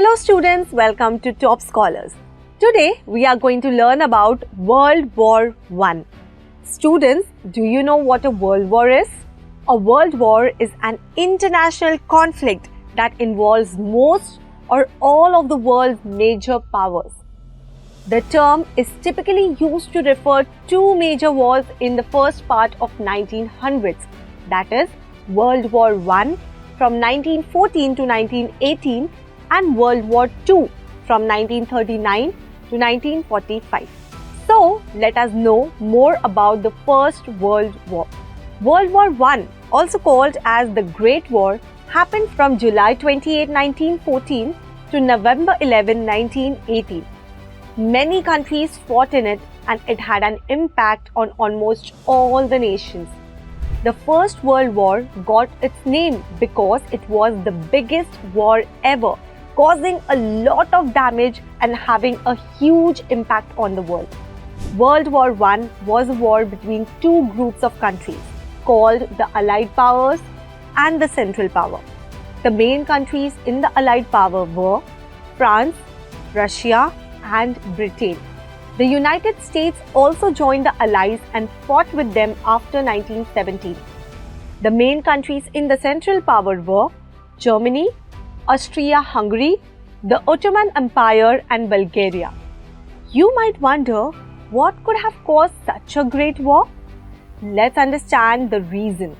Hello students, welcome to Top Scholars. Today we are going to learn about World War I. Students, do you know what a World War is? A World War is an international conflict that involves most or all of the world's major powers. The term is typically used to refer to two major wars in the first part of 1900s, that is World War I from 1914 to 1918 and World War II from 1939 to 1945. So, let us know more about the First World War. World War I, also called as the Great War, happened from July 28, 1914 to November 11, 1918. Many countries fought in it and it had an impact on almost all the nations. The First World War got its name because it was the biggest war ever, causing a lot of damage and having a huge impact on the world. World War I was a war between two groups of countries called the Allied Powers and the Central Power. The main countries in the Allied Power were France, Russia, and Britain. The United States also joined the Allies and fought with them after 1917. The main countries in the Central Power were Germany, Austria-Hungary, the Ottoman Empire, and Bulgaria. You might wonder, what could have caused such a great war? Let's understand the reason.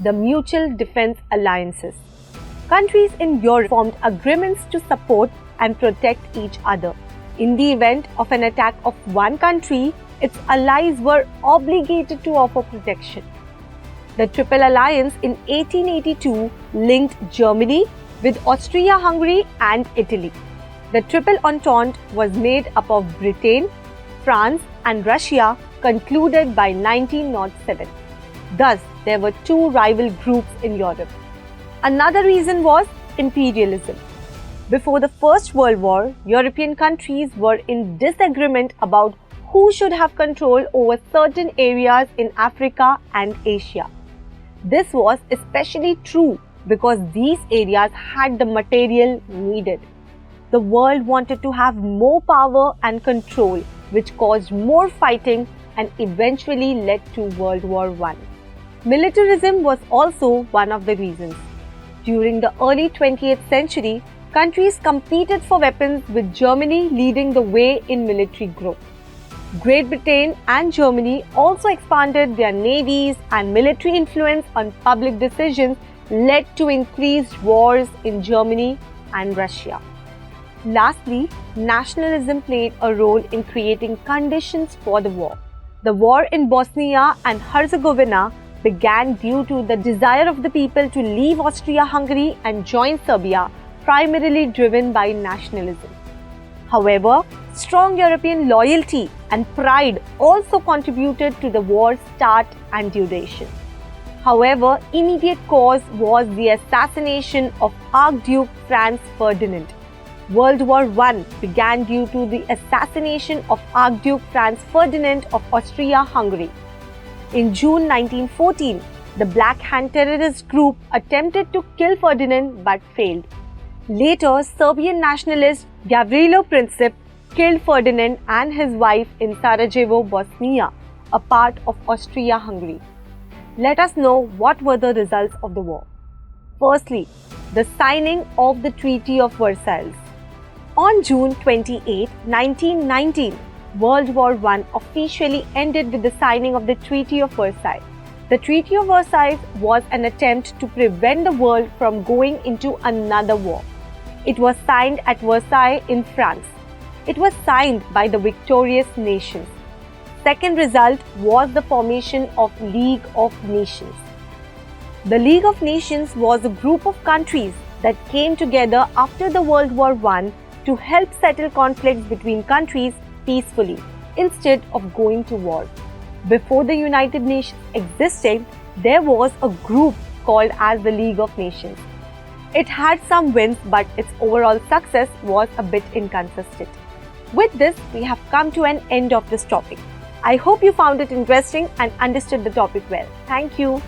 The mutual defense alliances. Countries in Europe formed agreements to support and protect each other. In the event of an attack of one country, its allies were obligated to offer protection. The Triple Alliance in 1882 linked Germany with Austria-Hungary and Italy. The Triple Entente was made up of Britain, France, and Russia, concluded by 1907. Thus, there were two rival groups in Europe. Another reason was imperialism. Before the First World War, European countries were in disagreement about who should have control over certain areas in Africa and Asia. This was especially true because these areas had the material needed. The world wanted to have more power and control, which caused more fighting and eventually led to World War I. Militarism was also one of the reasons. During the early 20th century, countries competed for weapons, with Germany leading the way in military growth. Great Britain and Germany also expanded their navies, and military influence on public decisions led to increased wars in Germany and Russia. Lastly, nationalism played a role in creating conditions for the war. The war in Bosnia and Herzegovina began due to the desire of the people to leave Austria-Hungary and join Serbia, primarily driven by nationalism. However, strong European loyalty and pride also contributed to the war's start and duration. However, immediate cause was the assassination of Archduke Franz Ferdinand. World War I began due to the assassination of Archduke Franz Ferdinand of Austria-Hungary. In June 1914, the Black Hand terrorist group attempted to kill Ferdinand but failed. Later, Serbian nationalist Gavrilo Princip killed Ferdinand and his wife in Sarajevo, Bosnia, a part of Austria-Hungary. Let us know what were the results of the war. Firstly, the signing of the Treaty of Versailles. On June 28, 1919, World War I officially ended with the signing of the Treaty of Versailles. The Treaty of Versailles was an attempt to prevent the world from going into another war. It was signed at Versailles in France. It was signed by the victorious nations. Second result was the formation of League of Nations. The League of Nations was a group of countries that came together after the World War I to help settle conflicts between countries peacefully instead of going to war. Before the United Nations existed, there was a group called as the League of Nations. It had some wins, but its overall success was a bit inconsistent. With this, we have come to an end of this topic. I hope you found it interesting and understood the topic well. Thank you.